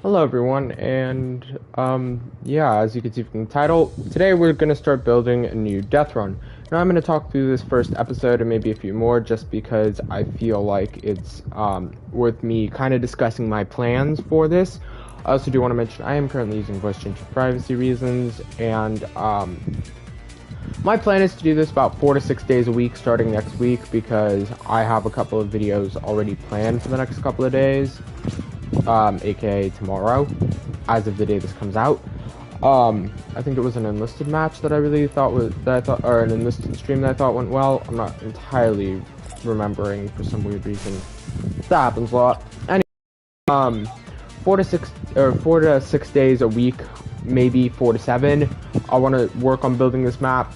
Hello everyone, and yeah, as you can see from the title, today we're going to start building a new death run. Now I'm going to talk through this first episode and maybe a few more just because I feel like it's worth me kind of discussing my plans for this. I also do want to mention I am currently using voice change for privacy reasons, and my plan is to do this about 4 to 6 days a week starting next week because I have a couple of videos already planned for the next couple of days. Aka tomorrow, as of the day this comes out. I think it was an enlisted match that I really thought or an enlisted stream that I thought went well. I'm not entirely remembering for some weird reason. That happens a lot. Anyway, 4 to 6 days a week, maybe 4 to 7. I want to work on building this map.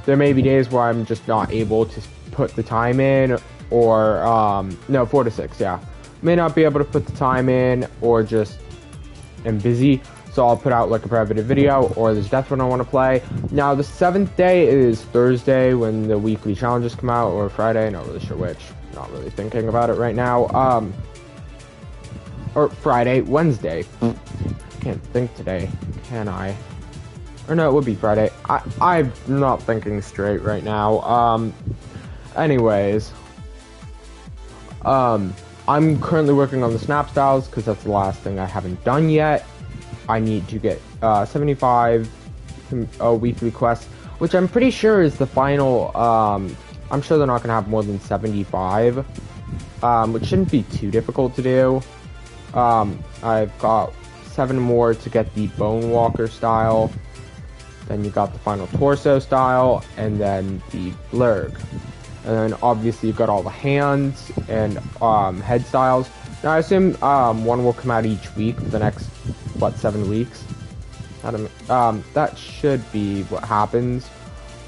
There may be days where I'm just not able to put the time in, or no, 4 to 6, yeah. May not be able to put the time in, or just am busy, so I'll put out like a private video, or there's death run I want to play. Now the 7th day is Thursday when the weekly challenges come out, or Friday, not really sure which, not really thinking about it right now. Or Friday, Wednesday, can't think today, can I? Or no, it would be Friday. I'm not thinking straight right now. Anyways, I'm currently working on the snap styles because that's the last thing I haven't done yet. I need to get 75 weekly quests, which I'm pretty sure is the final. I'm sure they're not going to have more than 75, which shouldn't be too difficult to do. I've got 7 more to get the Bone Walker style. Then you got the final torso style, and then the blurg. And then obviously you've got all the hands and head styles. Now I assume one will come out each week for the next, what, 7 weeks? That should be what happens.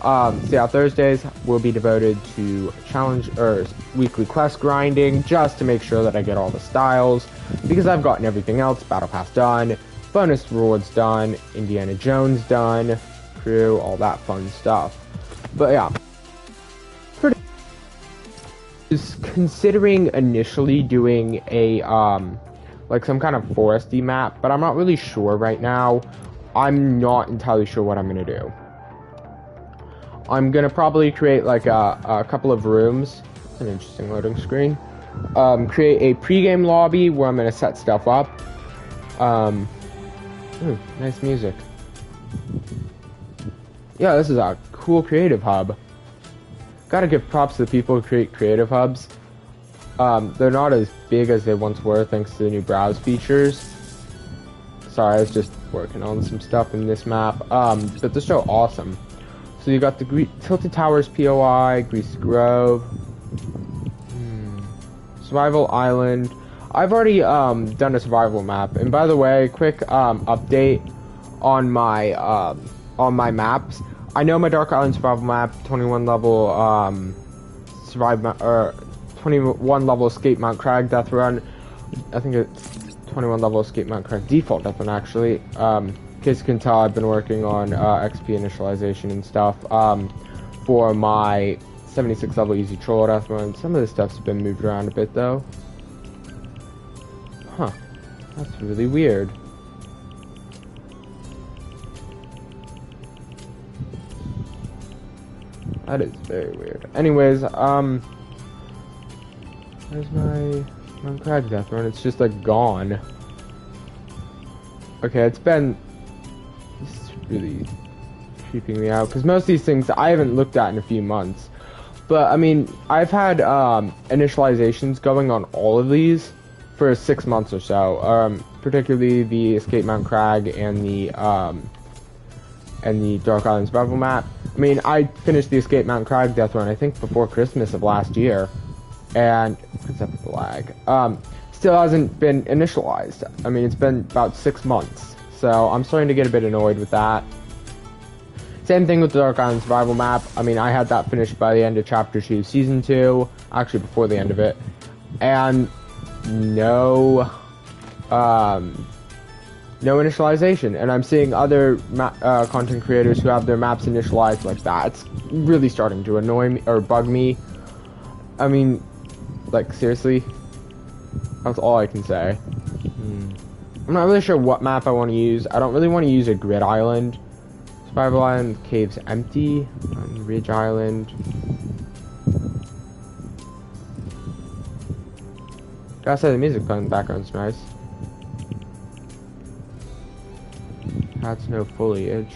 So yeah, Thursdays will be devoted to challenge or weekly quest grinding, just to make sure that I get all the styles, because I've gotten everything else. Battle Pass done, bonus rewards done, Indiana Jones done, crew, all that fun stuff. But yeah, is considering initially doing a like some kind of foresty map, but I'm not really sure right now. I'm not entirely sure what I'm gonna do. I'm gonna probably create like a couple of rooms. That's an interesting loading screen. Create a pregame lobby where I'm gonna set stuff up. Ooh, nice music. Yeah, this is a cool creative hub. Gotta give props to the people who create creative hubs. They're not as big as they once were thanks to the new browse features. Sorry, I was just working on some stuff in this map. But they're so awesome. So you got the Tilted Towers POI, Greasy Grove, Survival Island. I've already done a survival map. And by the way, quick update on my maps. I know my Dark Island survival map, 21 level 21 level Escape Mount Crag death run. I think it's 21 level Escape Mount Crag default death run actually. In case you can tell, I've been working on XP initialization and stuff for my 76 level easy troll death run. Some of this stuff's been moved around a bit though. Huh, that's really weird. That is very weird. Anyways, where's my Mount Crag death run? It's just like gone. Okay, it's really creeping me out because most of these things I haven't looked at in a few months. But I mean, I've had initializations going on all of these for 6 months or so. Particularly the Escape Mount Crag and the Dark Island survival map. I mean, I finished the Escape Mount Crag death run, I think, before Christmas of last year, and except for the lag, still hasn't been initialized. I mean, it's been about 6 months, so I'm starting to get a bit annoyed with that. Same thing with the Dark Island survival map. I mean, I had that finished by the end of Chapter 2, Season 2, actually before the end of it, and no initialization, and I'm seeing other content creators who have their maps initialized like that. It's really starting to annoy me, or bug me. I mean, like, seriously? That's all I can say. I'm not really sure what map I want to use. I don't really want to use a grid island. Survival Island, caves empty. Ridge Island. Gotta say, the music playing in the background's nice. That's no foliage.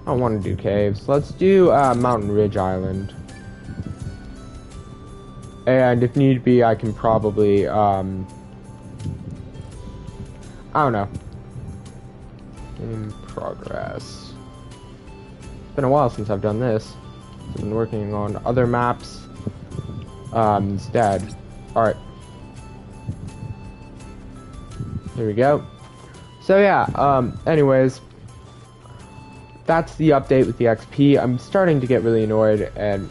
I don't want to do caves. Let's do Mountain Ridge Island. And if need be, I can probably, I don't know. In progress. It's been a while since I've done this. I've been working on other maps instead. Alright. Here we go. So yeah, anyways, that's the update with the XP. I'm starting to get really annoyed, and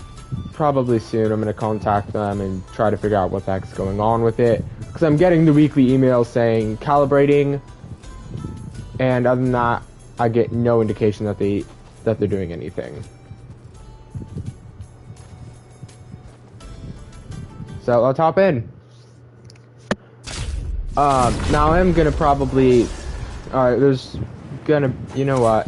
probably soon I'm going to contact them and try to figure out what the heck's going on with it, because I'm getting the weekly emails saying calibrating, and other than that, I get no indication that they're doing anything. So let's hop in. Now I'm gonna probably, alright, there's gonna, you know what?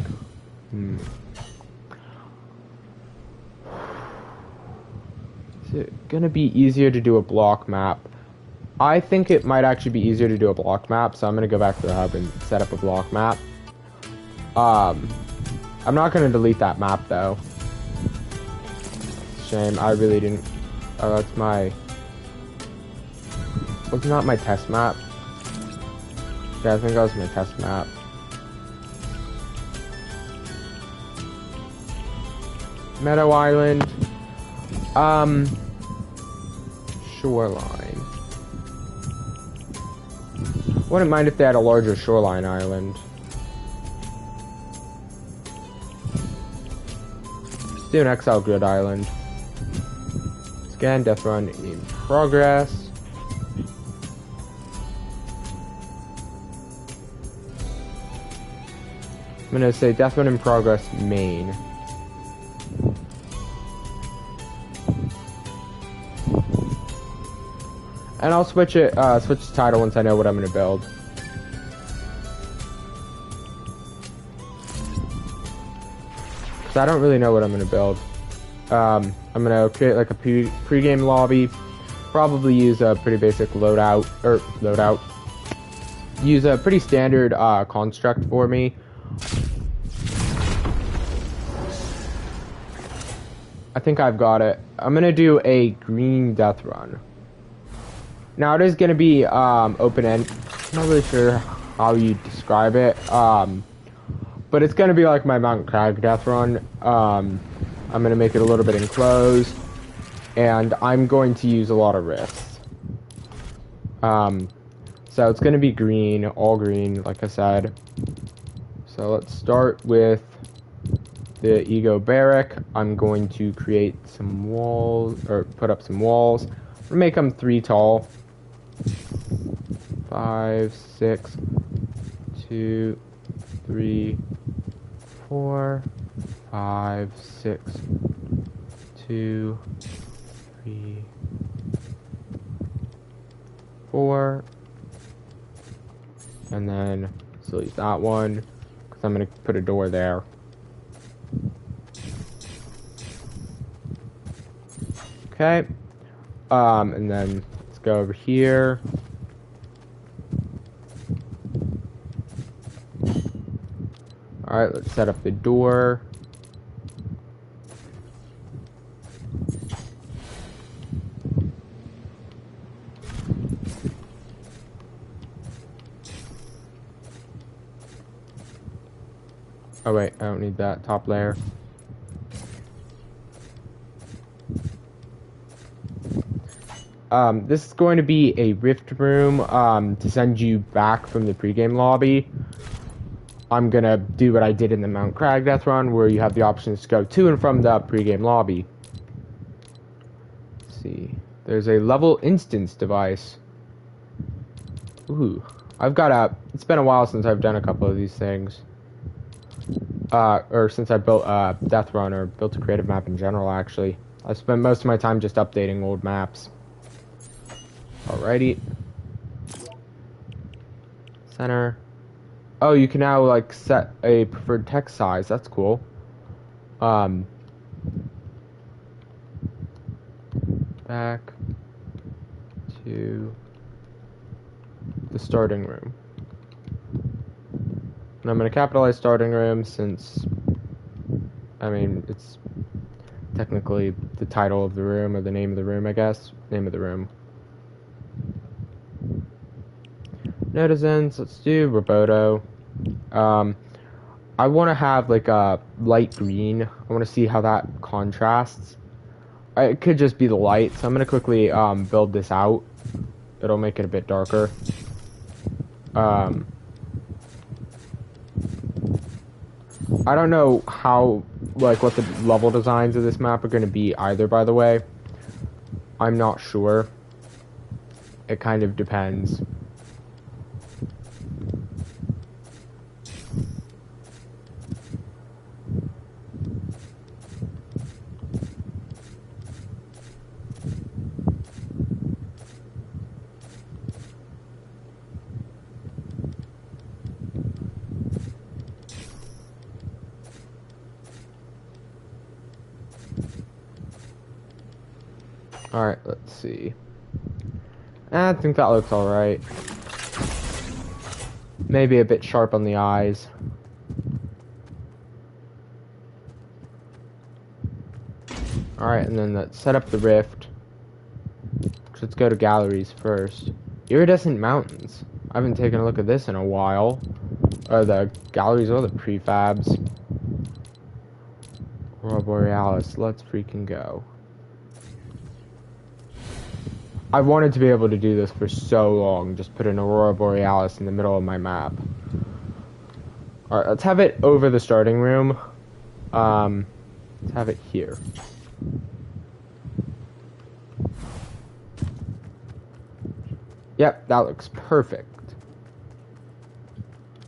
Is it gonna be easier to do a block map? I think it might actually be easier to do a block map, so I'm gonna go back to the hub and set up a block map. I'm not gonna delete that map though. Shame, I really didn't. Oh, that's my. Was not my test map? Yeah, I think that was my test map. Meadow Island. Shoreline. Wouldn't mind if they had a larger shoreline island. Let's do an XL grid island. Scan death run in progress. I'm gonna say death run in progress main. And I'll switch it, switch the title once I know what I'm gonna build. Cause I don't really know what I'm gonna build. I'm gonna create like a pre-game lobby. Probably use a pretty basic loadout. Use a pretty standard construct for me. I think I've got it. I'm gonna do a green death run. Now it is gonna be open-end. I'm not really sure how you describe it. But it's gonna be like my Mount Crag death run. I'm gonna make it a little bit enclosed, and I'm going to use a lot of rifts. So it's gonna be green, all green, like I said. So let's start with the Ego Barrack. I'm going to create some walls, or put up some walls. I'm gonna make them 3 tall. 5, 6, 2, 3, 4, 5, 6, 2, 3, 4, and then still use that one because I'm gonna put a door there. Okay, and then let's go over here. Alright, let's set up the door. Oh wait, I don't need that top layer. This is going to be a rift room to send you back from the pregame lobby. I'm gonna do what I did in the Mount Crag death run, where you have the options to go to and from the pregame lobby. Let's see, there's a level instance device. Ooh, it's been a while since I've done a couple of these things. Or since I built a death run, or built a creative map in general, actually. I spent most of my time just updating old maps. Alrighty. Center. Oh, you can now like set a preferred text size. That's cool. Back to the starting room. And I'm going to capitalize starting room since, I mean, it's technically the title of the room, or the name of the room, I guess. Name of the room. Netizens, let's do Roboto. I want to have like a light green. I want to see how that contrasts. It could just be the light, so I'm going to quickly build this out. It'll make it a bit darker. I don't know how, like, what the level designs of this map are going to be either, by the way. I'm not sure. It kind of depends. Alright, let's see. I think that looks alright. Maybe a bit sharp on the eyes. Alright, and then let's set up the rift. Let's go to galleries first. Iridescent mountains. I haven't taken a look at this in a while. Or the galleries or the prefabs. Aurora Borealis, let's freaking go. I wanted to be able to do this for so long, just put an Aurora Borealis in the middle of my map. Alright, let's have it over the starting room. Let's have it here. Yep, that looks perfect.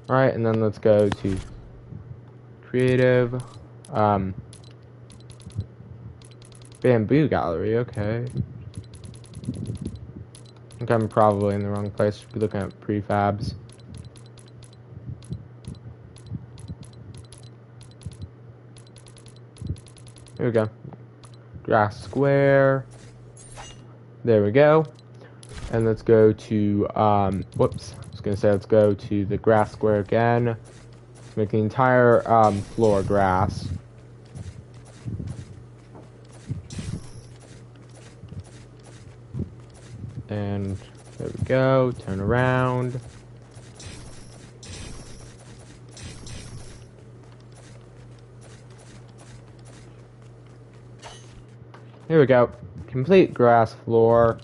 Alright, and then let's go to creative. Bamboo gallery, okay. I think I'm probably in the wrong place. Should be looking at prefabs. Here we go. Grass square. There we go. And let's go to, whoops. I was going to say let's go to the grass square again. Let's make the entire floor grass. And there we go, turn around. Here we go, complete grass floor.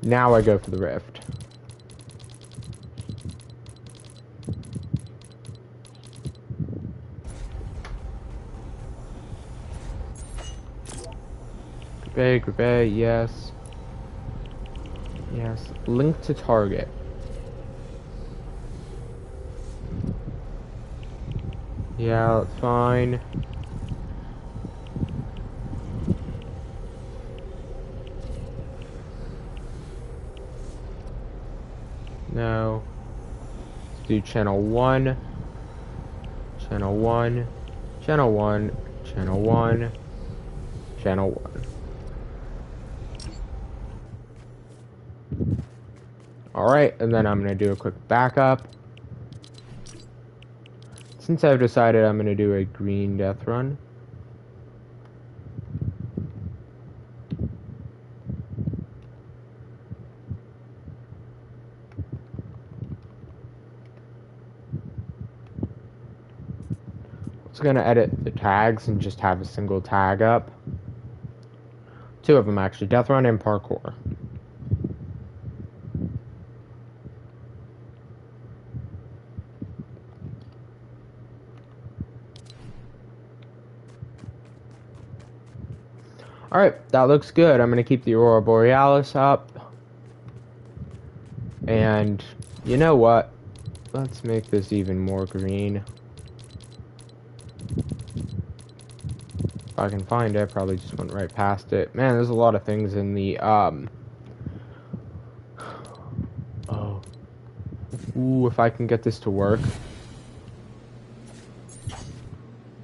Now I go for the rift. Group A, yes. Yes, link to target. Yeah, that's fine. No. Let's do channel 1. Channel 1. Channel 1. Channel 1. Channel 1. Alright, and then I'm going to do a quick backup. Since I've decided I'm going to do a green death run. I'm going to edit the tags and just have a single tag up. 2 of them actually, death run and parkour. Alright, that looks good. I'm going to keep the Aurora Borealis up. And, you know what? Let's make this even more green. If I can find it, probably just went right past it. Man, there's a lot of things in the, oh. Ooh, if I can get this to work.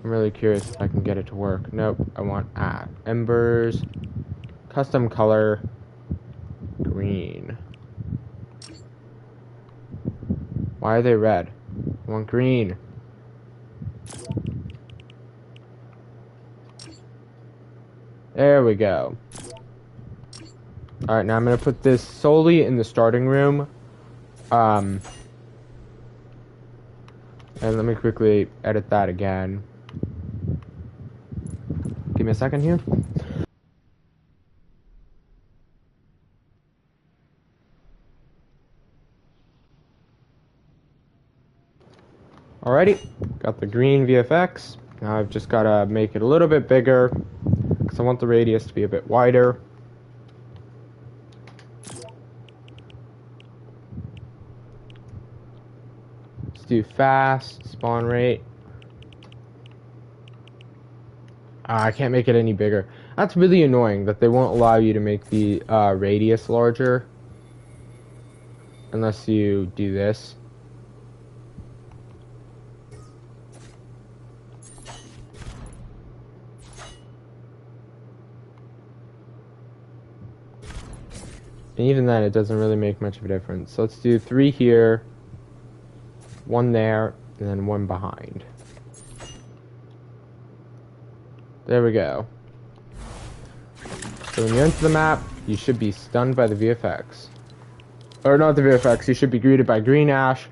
I'm really curious if I can get it to work. Nope, I want embers, custom color, green. Why are they red? I want green. There we go. Alright, now I'm going to put this solely in the starting room. And let me quickly edit that again. Give me a second here. Alrighty, got the green VFX. Now I've just got to make it a little bit bigger because I want the radius to be a bit wider. Let's do fast, spawn rate. I can't make it any bigger. That's really annoying that they won't allow you to make the radius larger unless you do this. And even then, it doesn't really make much of a difference. So let's do 3 here, 1 there, and then 1 behind. There we go. So when you enter the map, you should be stunned by the VFX. Or not the VFX, you should be greeted by green ash,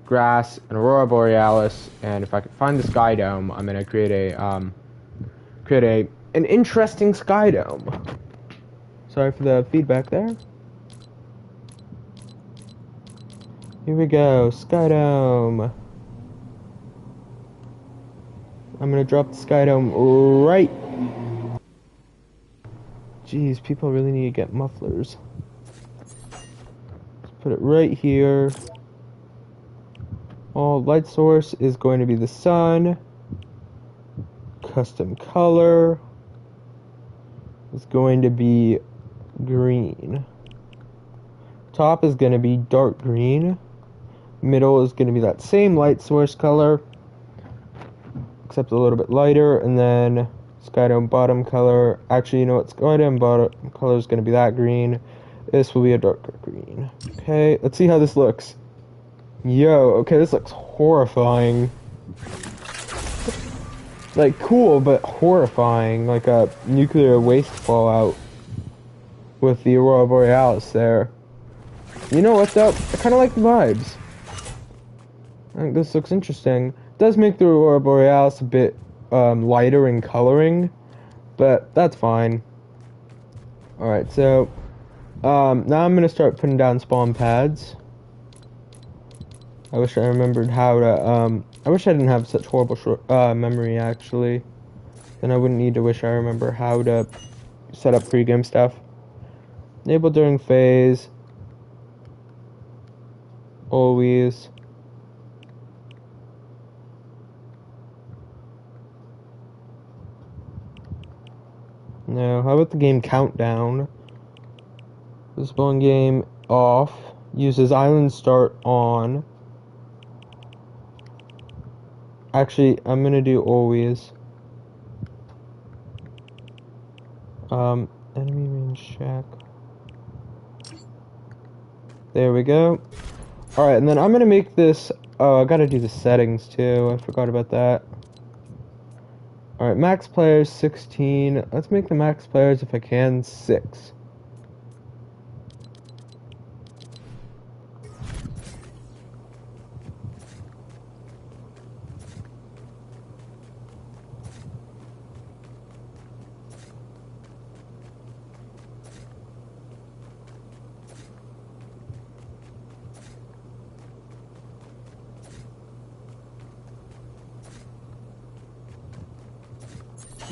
grass, and aurora borealis. And if I can find the sky dome, I'm gonna create an interesting sky dome. Sorry for the feedback there. Here we go, sky dome. I'm gonna drop the sky dome right. Jeez, people really need to get mufflers. Let's put it right here. Light source is going to be the sun. Custom color is going to be green. Top is going to be dark green. Middle is going to be that same light source color, except a little bit lighter. And then sky dome bottom color. Actually, you know what? Sky dome bottom color is going to be that green. This will be a darker green. Okay, let's see how this looks. Yo, okay, this looks horrifying. Like, cool, but horrifying. Like a nuclear waste fallout with the aurora borealis there. You know what, though? I kind of like the vibes. I think this looks interesting. It does make the aurora borealis a bit lighter in coloring, but that's fine. Alright, so now I'm going to start putting down spawn pads. I wish I remembered how to, I wish I didn't have such horrible memory, actually. Then I wouldn't need to wish I remember how to set up pre-game stuff. Enable during phase. Always. Now, how about the game countdown? The spawn game off. Uses island start on. Actually, I'm gonna do always. Enemy range check. There we go. Alright, and then I'm gonna make this. Oh, I gotta do the settings too. I forgot about that. Alright, max players 16. Let's make the max players, if I can, 6.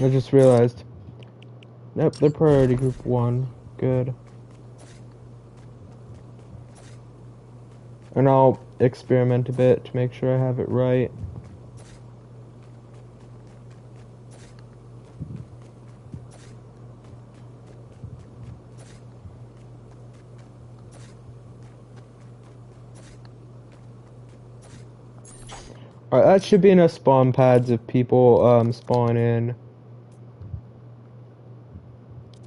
I just realized. Nope, they're priority group 1. Good. And I'll experiment a bit to make sure I have it right. Alright, that should be enough spawn pads if people spawn in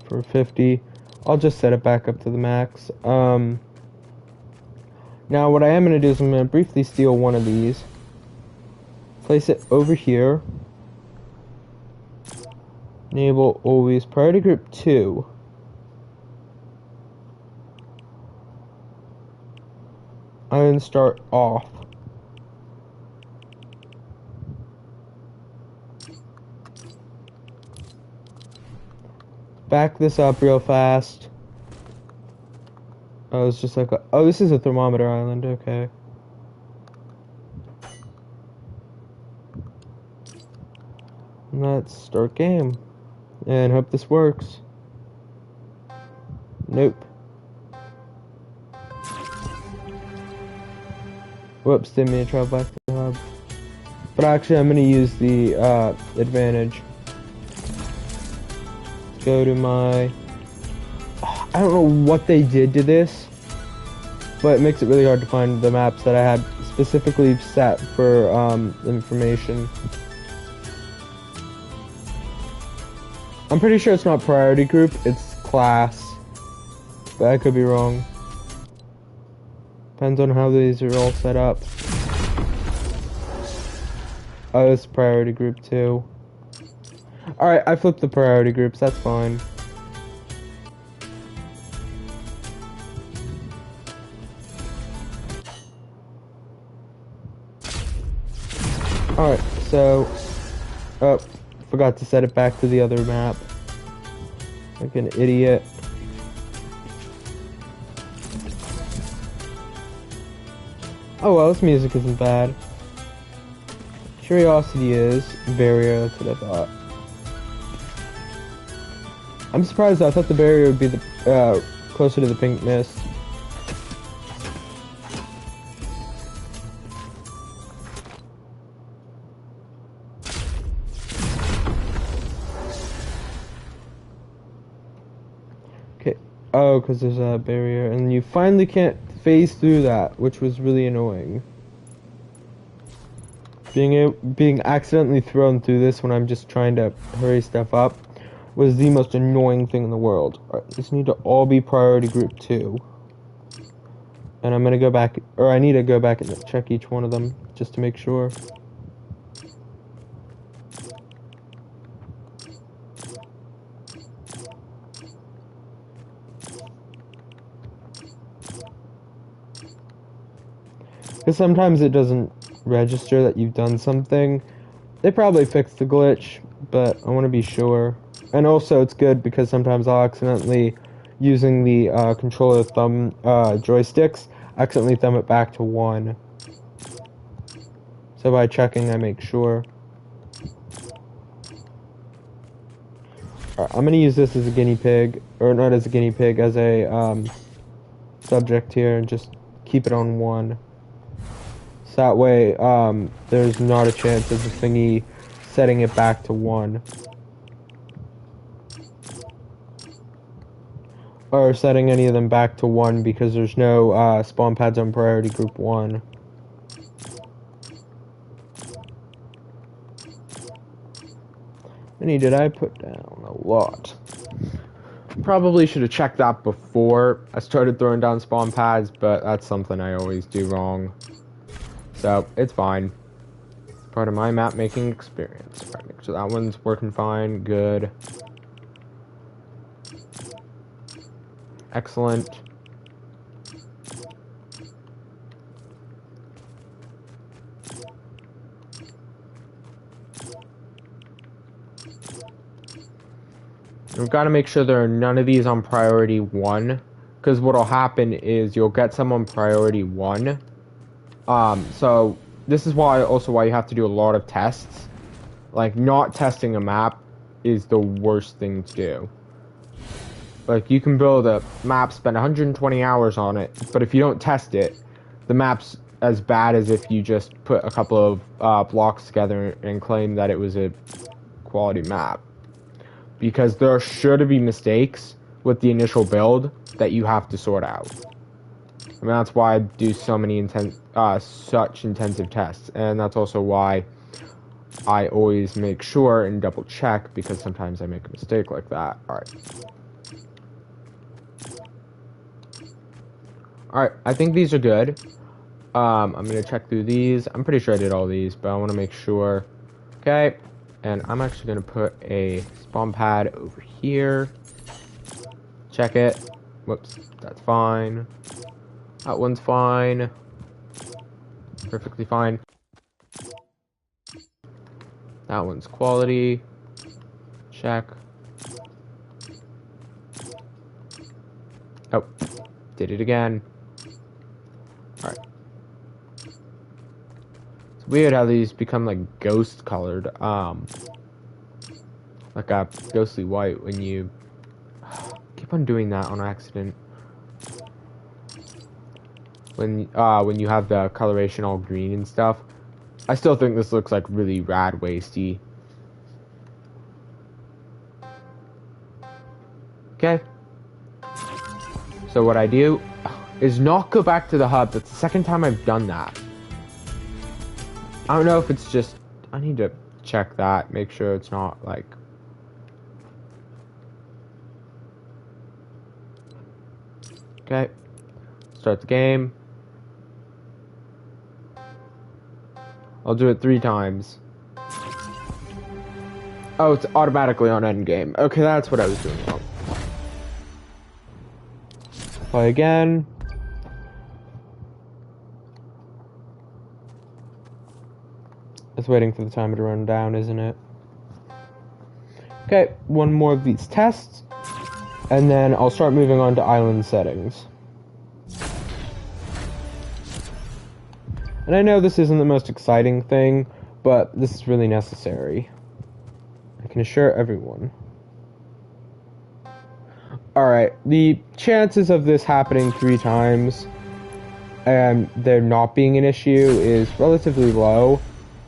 for 50. I'll just set it back up to the max. Now what I am going to do is I'm going to briefly steal one of these, place it over here, enable always priority group 2. And start off. Back this up real fast. Oh, it's just like a, oh, this is a thermometer island, okay. Let's start game. And hope this works. Nope. Whoops, didn't mean to travel back to the hub. But actually, I'm going to use the advantage. Go to my... I don't know what they did to this, but it makes it really hard to find the maps that I had specifically set for information. I'm pretty sure it's not priority group, it's class. But I could be wrong. Depends on how these are all set up. Oh, it's priority group too. Alright, I flipped the priority groups, that's fine. Alright, so... oh, forgot to set it back to the other map. Like an idiot. Oh well, this music isn't bad. Curiosity is. Barrier, that's what I thought. I'm surprised, I thought the barrier would be the closer to the pink mist. Okay. Oh, because there's a barrier, and you finally can't phase through that, which was really annoying. Being accidentally thrown through this when I'm just trying to hurry stuff up was the most annoying thing in the world. Alright, these need to all be priority group 2. And I'm gonna go back, or I need to go back and check each one of them, just to make sure. Because sometimes it doesn't register that you've done something. They probably fixed the glitch, but I want to be sure. And also it's good because sometimes I'll accidentally, using the controller thumb joysticks, accidentally thumb it back to 1. So by checking I make sure. Alright, I'm going to use this as a guinea pig, or not as a guinea pig, as a subject here, and just keep it on 1. So that way, there's not a chance of the thingy setting it back to 1. Or setting any of them back to 1 because there's no spawn pads on priority group 1. How many did I put down? A lot. Probably should have checked that before I started throwing down spawn pads, but that's something I always do wrong. So, it's fine. It's part of my map making experience. Right, so that one's working fine, good. Excellent. We've got to make sure there are none of these on priority 1, because what'll happen is you'll get some on priority 1. So this is why you have to do a lot of tests. Like, not testing a map is the worst thing to do. Like, you can build a map, spend 120 hours on it, but if you don't test it, the map's as bad as if you just put a couple of blocks together and claim that it was a quality map. Because there are sure to be mistakes with the initial build that you have to sort out. I mean, that's why I do so many such intensive tests, and that's also why I always make sure and double check, because sometimes I make a mistake like that. Alright, I think these are good. I'm gonna check through these. I'm pretty sure I did all these, but I want to make sure. Okay, and I'm actually gonna put a spawn pad over here. Check it. Whoops, that's fine. That one's fine. Perfectly fine. That one's quality. Check. Oh, did it again. Alright. It's weird how these become like ghost colored. Like a ghostly white when you keep on doing that on accident. When you have the coloration all green and stuff. I still think this looks like really rad wasty. Okay. So what I do is not go back to the hub. That's the second time I've done that. I don't know if it's just... I need to check that. Make sure it's not like... Okay. Start the game. I'll do it 3 times. Oh, it's automatically on endgame. Okay, that's what I was doing wrong. Play again. It's waiting for the timer to run down, isn't it? Okay, one more of these tests. And then I'll start moving on to island settings. And I know this isn't the most exciting thing, but this is really necessary. I can assure everyone. Alright, the chances of this happening 3 times and there not being an issue is relatively low,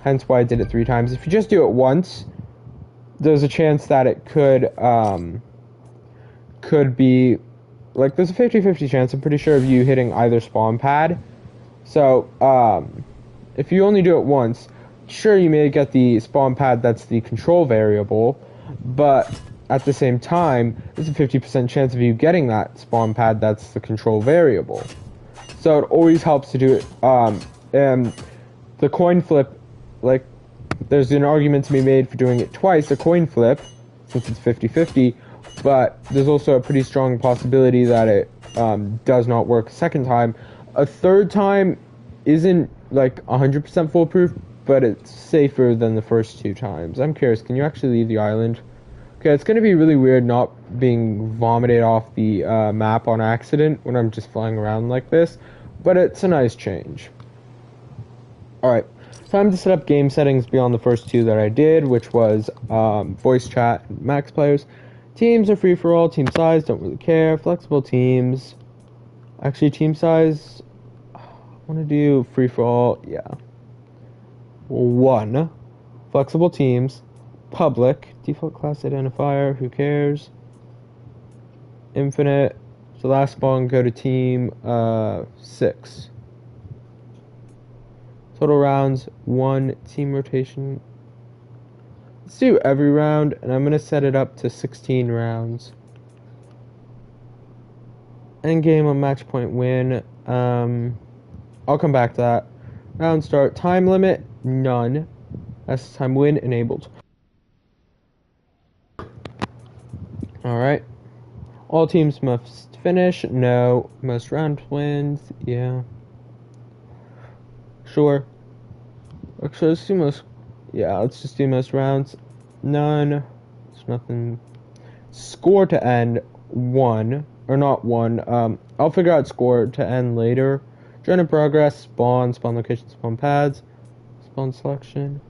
hence why I did it 3 times. If you just do it once, there's a chance that it could be, like, there's a 50-50 chance, I'm pretty sure, of you hitting either spawn pad. So, if you only do it once, sure, you may get the spawn pad that's the control variable, but at the same time, there's a 50% chance of you getting that spawn pad that's the control variable. So it always helps to do it, and the coin flip, like, there's an argument to be made for doing it twice, a coin flip, since it's 50-50, but there's also a pretty strong possibility that it does not work a second time. A third time isn't like 100% foolproof, but it's safer than the first 2 times. I'm curious, can you actually leave the island? Okay, it's going to be really weird not being vomited off the map on accident when I'm just flying around like this, but it's a nice change. Alright, time to set up game settings beyond the first 2 that I did, which was voice chat and max players. Teams are free for all, team size, don't really care, flexible teams. Actually, team size, I want to do free for all, yeah. 1, flexible teams, public, default class identifier, who cares, infinite, so last spawn, go to team 6. Total rounds, 1, team rotation. Let's do every round, and I'm going to set it up to 16 rounds. Endgame on match point win. I'll come back to that. Round start. Time limit, none. That's time win enabled. Alright. All teams must finish. No. Most round wins. Yeah. Sure. Actually, let's do most. Yeah, let's just do most rounds. None. There's nothing. Score to end, 1. Or not 1. I'll figure out score to end later. Join in progress, spawn location, spawn pads, spawn selection.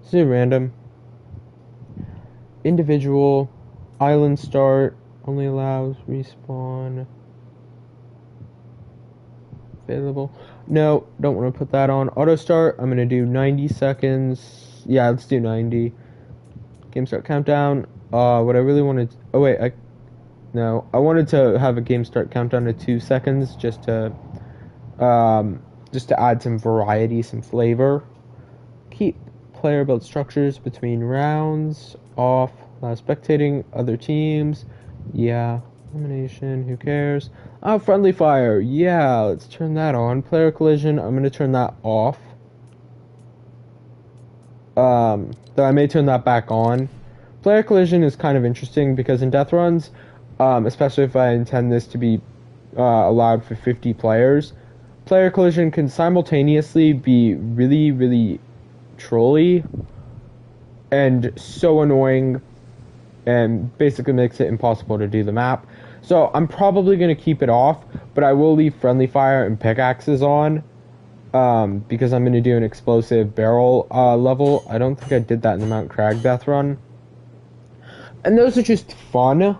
Let's do random. Individual. Island start. Only allows respawn. Available. No, don't want to put that on. Auto start, I'm going to do 90 seconds. Yeah, let's do 90. Game start countdown. What I really wanted. Oh wait, no. I wanted to have a game start countdown to 2 seconds just to add some variety, some flavor. Keep player build structures between rounds off. Spectating other teams. Yeah. Elimination. Who cares? Oh, friendly fire. Yeah. Let's turn that on. Player collision. I'm gonna turn that off. Though I may turn that back on. Player collision is kind of interesting because in death runs, especially if I intend this to be allowed for 50 players, player collision can simultaneously be really, really trolly and so annoying and basically makes it impossible to do the map. So I'm probably going to keep it off, but I will leave friendly fire and pickaxes on. Because I'm going to do an explosive barrel level. I don't think I did that in the Mount Crag death run. And those are just fun.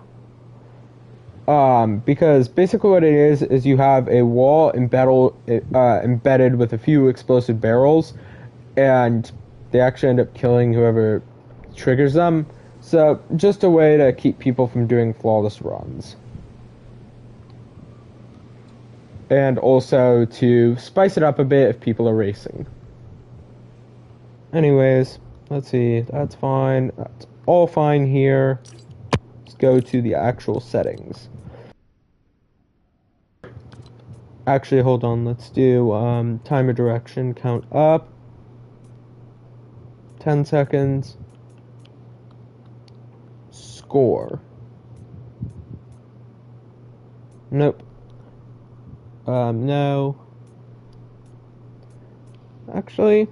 Because basically what it is you have a wall embedded with a few explosive barrels, and they actually end up killing whoever triggers them. So just a way to keep people from doing flawless runs. And also to spice it up a bit if people are racing. Anyways, let's see. That's fine. That's all fine here. Let's go to the actual settings. Actually, hold on. Let's do timer direction. Count up. 10 seconds. Score. Nope. No. Actually.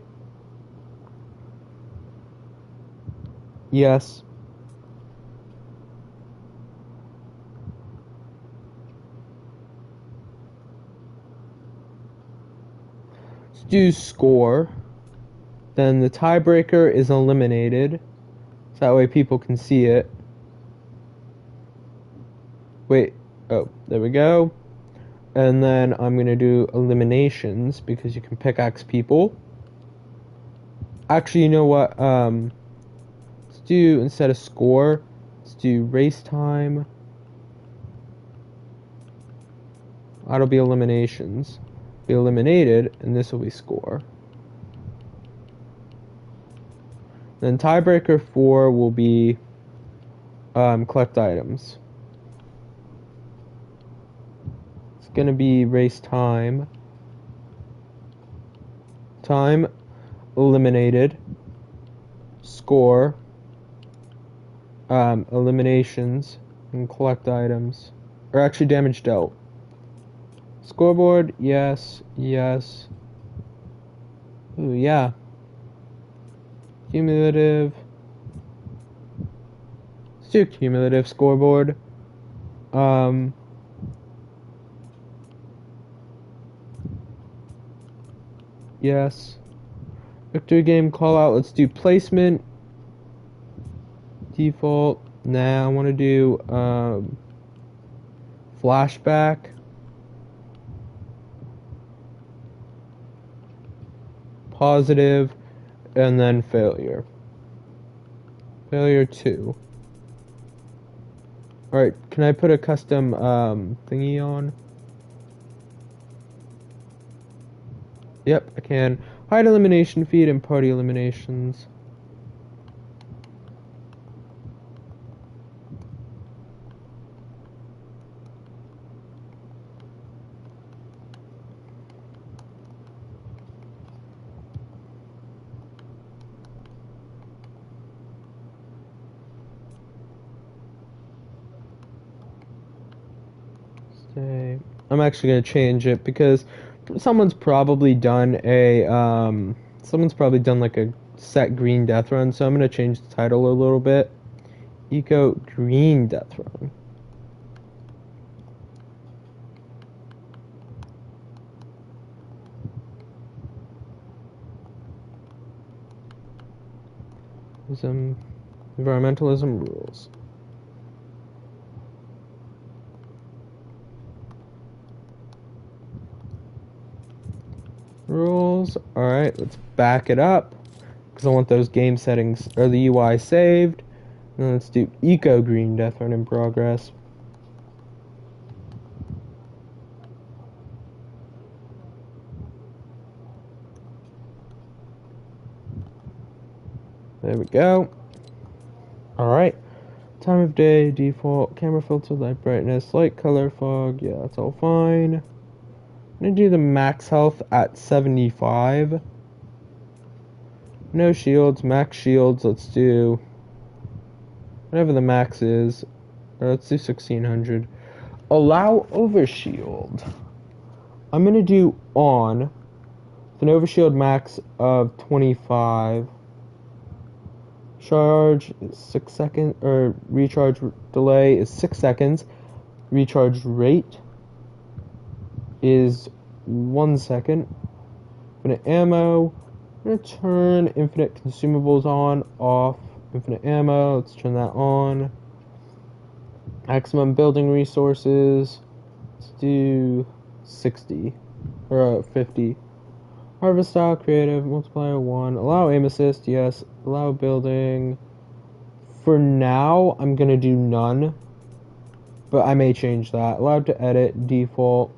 Yes. Let's do score. Then the tiebreaker is eliminated. So that way people can see it. Wait. Oh, there we go. And then I'm going to do eliminations because you can pickaxe people. Actually, you know what? Let's do, instead of score, let's do race time. That'll be eliminations. Be eliminated, and this will be score. Then tiebreaker 4 will be collect items. Gonna be race time. Time eliminated. Score. Eliminations and collect items. Or actually damage dealt. Scoreboard, yes, yes. Ooh, yeah. Cumulative. Let's do cumulative scoreboard. Yes. Victory game call out. Let's do placement. Default. Nah, I want to do flashback. Positive. And then failure. Failure 2. Alright, can I put a custom thingy on? Yep, I can. Hide elimination feed and party eliminations. Stay. I'm actually going to change it because someone's probably done like a set green death run, so I'm gonna change the title a little bit. Eco green death run. Environmentalism rules. Rules. Alright, let's back it up because I want those game settings or the UI saved. And let's do Eco Green Deathrun in progress. There we go. Alright. Time of day, default, camera filter, light brightness, light color, fog. Yeah, that's all fine. I'm gonna do the max health at 75. No shields, max shields. Let's do whatever the max is. Or let's do 1600. Allow overshield. I'm gonna do on with an overshield max of 25. Charge is 6 seconds, or recharge delay is 6 seconds. Recharge rate is 1 second. Infinite ammo. I'm gonna turn infinite consumables on, off. Infinite ammo. Let's turn that on. Maximum building resources. Let's do 60 or 50. Harvest style, creative, multiplier 1. Allow aim assist, yes. Allow building. For now, I'm gonna do none, but I may change that. Allowed to edit, default.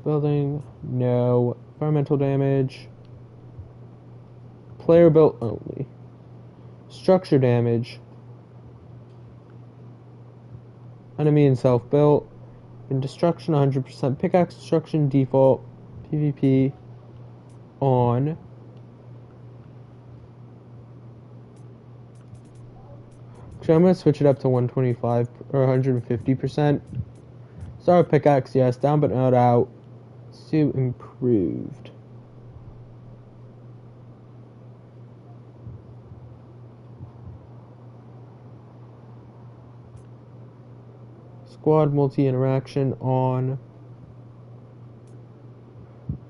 Building, no. Environmental damage. Player built only. Structure damage. Enemy and self-built. In destruction, 100%. Pickaxe destruction, default. PvP, on. Actually, I'm going to switch it up to 125 or 150%. Start with pickaxe, yes. Down but not out. Let's do improved. Squad multi-interaction on.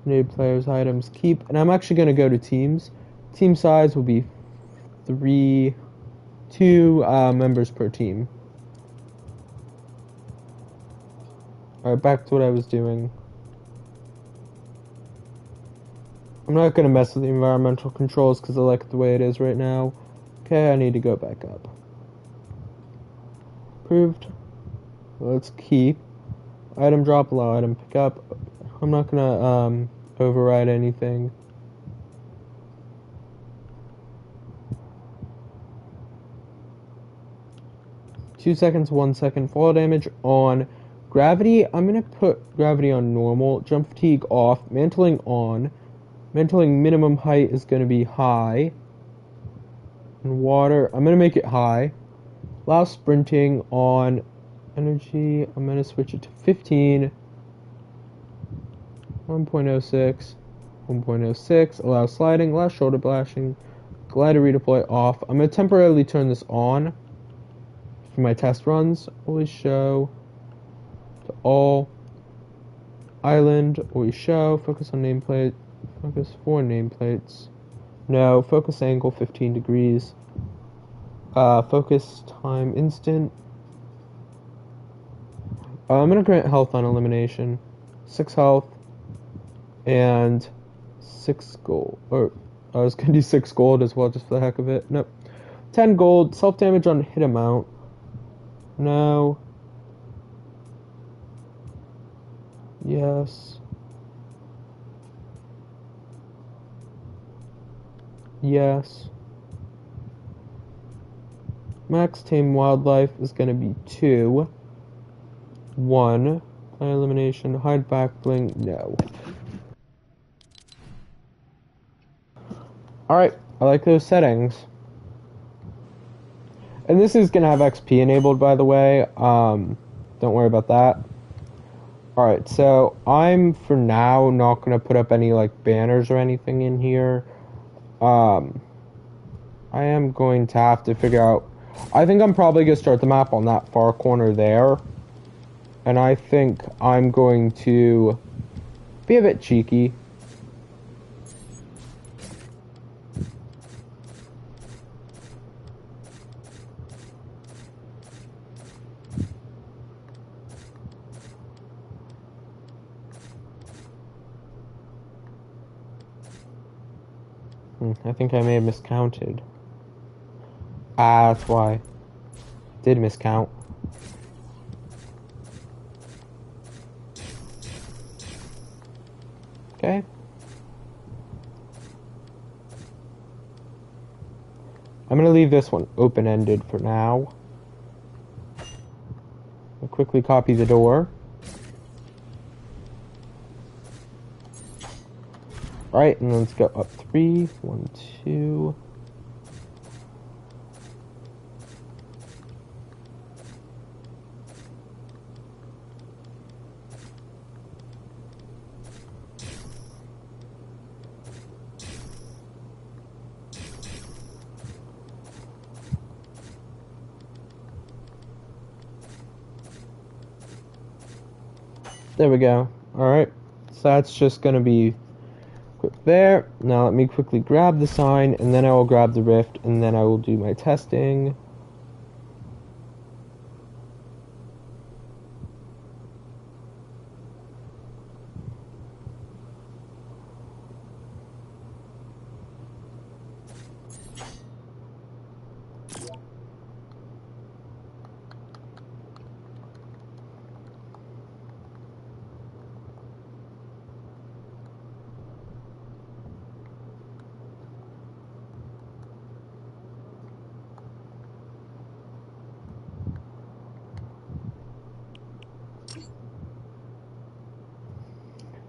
Native players, items, keep. And I'm actually going to go to teams. Team size will be 2 members per team. Alright, back to what I was doing. I'm not going to mess with the environmental controls because I like it the way it is right now. Okay, I need to go back up. Approved. Let's keep. Item drop, allow item pick up. I'm not going to override anything. Two seconds, 1 second. Fall damage on. Gravity, I'm going to put gravity on normal. Jump fatigue off. Mantling on. Mantling minimum height is going to be high. And water, I'm going to make it high. Allow sprinting on. Energy, I'm going to switch it to 15. 1.06. 1.06. Allow sliding. Allow shoulder bashing. Glider redeploy off. I'm going to temporarily turn this on for my test runs. Always show to all. Island, always show. Focus on nameplate. Focus 4 nameplates. No. Focus angle 15 degrees. Focus time instant. I'm going to grant health on elimination. 6 health. And 6 gold. Or I was going to do 6 gold as well, just for the heck of it. Nope. 10 gold. Self-damage on hit amount. No. Yes. Yes. Max tame wildlife is going to be 2. 1. Player elimination. Hide back bling. No. Alright. I like those settings. And this is going to have XP enabled, by the way. Don't worry about that. Alright, so I'm, for now, not going to put up any, like, banners or anything in here. I am going to have to figure out... I think I'm probably going to start the map on that far corner there. And I think I'm going to be a bit cheeky. I think I may have miscounted. Ah, that's why. Did miscount. Okay. I'm gonna leave this one open-ended for now. I'll quickly copy the door. Alright, and let's go up 3. 1, 2. There we go. Alright, so that's just gonna be quick there. Now let me quickly grab the sign, and then I will grab the rift, and then I will do my testing.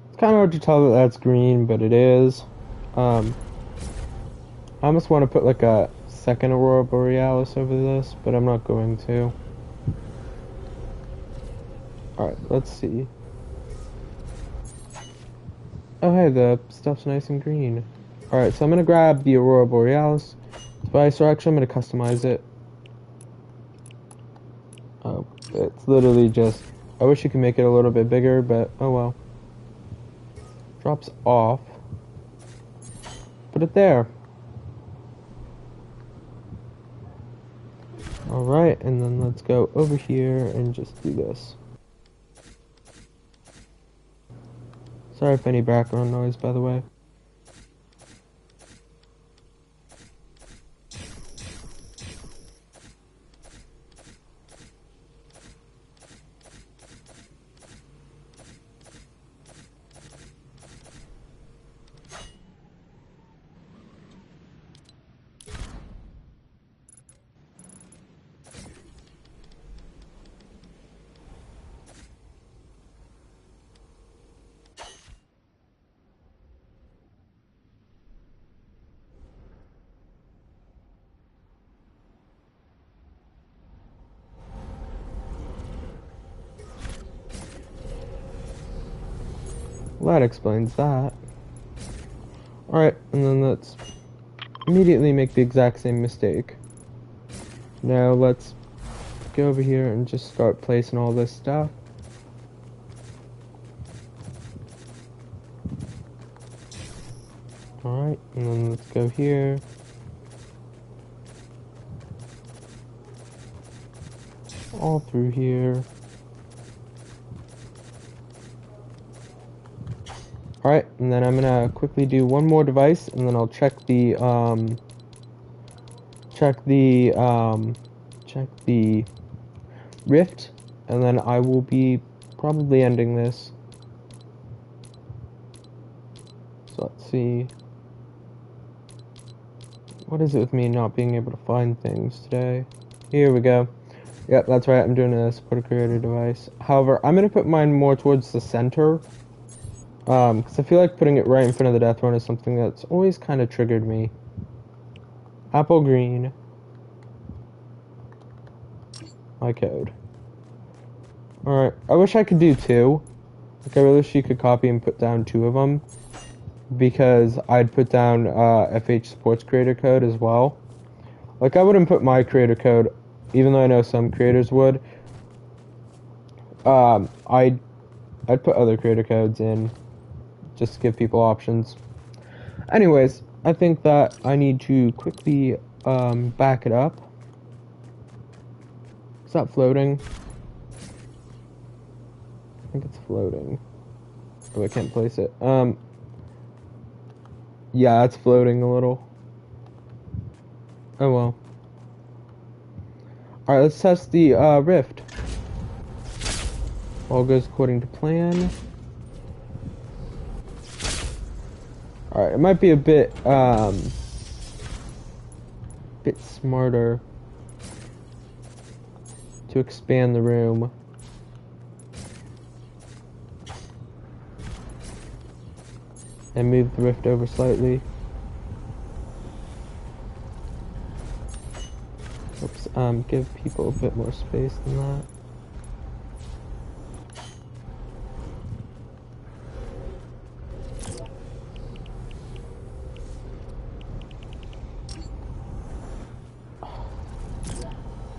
It's kind of hard to tell that that's green, but it is. I almost want to put like a second Aurora Borealis over this, but I'm not going to. Alright, let's see. Oh hey, the stuff's nice and green. Alright, so I'm gonna grab the Aurora Borealis device, or actually I'm gonna customize it. Oh, it's literally just... I wish you could make it a little bit bigger, but oh well. Drops off. Put it there. Alright, and then let's go over here and just do this. Sorry if any background noise, by the way. Well, that explains that. Alright, and then let's immediately make the exact same mistake. Now let's go over here and just start placing all this stuff. Alright, and then let's go here. All through here. Alright, and then I'm gonna quickly do one more device, and then I'll check the rift, and then I will be probably ending this. So let's see. What is it with me not being able to find things today? Here we go. Yep, that's right, I'm doing a support a creator device. However, I'm gonna put mine more towards the center. Because I feel like putting it right in front of the deathrun is something that's always kind of triggered me. Apple green. My code. Alright, I wish I could do 2. Like, I really wish you could copy and put down 2 of them. Because I'd put down FH Sports creator code as well. Like, I wouldn't put my creator code, even though I know some creators would. I'd put other creator codes in. Just to give people options. Anyways, I think that I need to quickly back it up. Is that floating? I think it's floating. Oh, I can't place it. Yeah, it's floating a little. Oh well. Alright, let's test the rift. All goes according to plan. Alright, it might be a bit smarter to expand the room. And move the rift over slightly. Oops, give people a bit more space than that.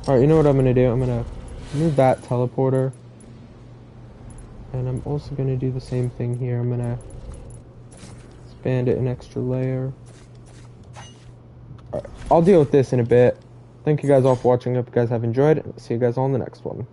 Alright, you know what I'm gonna do? I'm gonna move that teleporter. And I'm also gonna do the same thing here. I'm gonna expand it an extra layer. Alright, I'll deal with this in a bit. Thank you guys all for watching. Hope you guys have enjoyed it. See you guys all in the next one.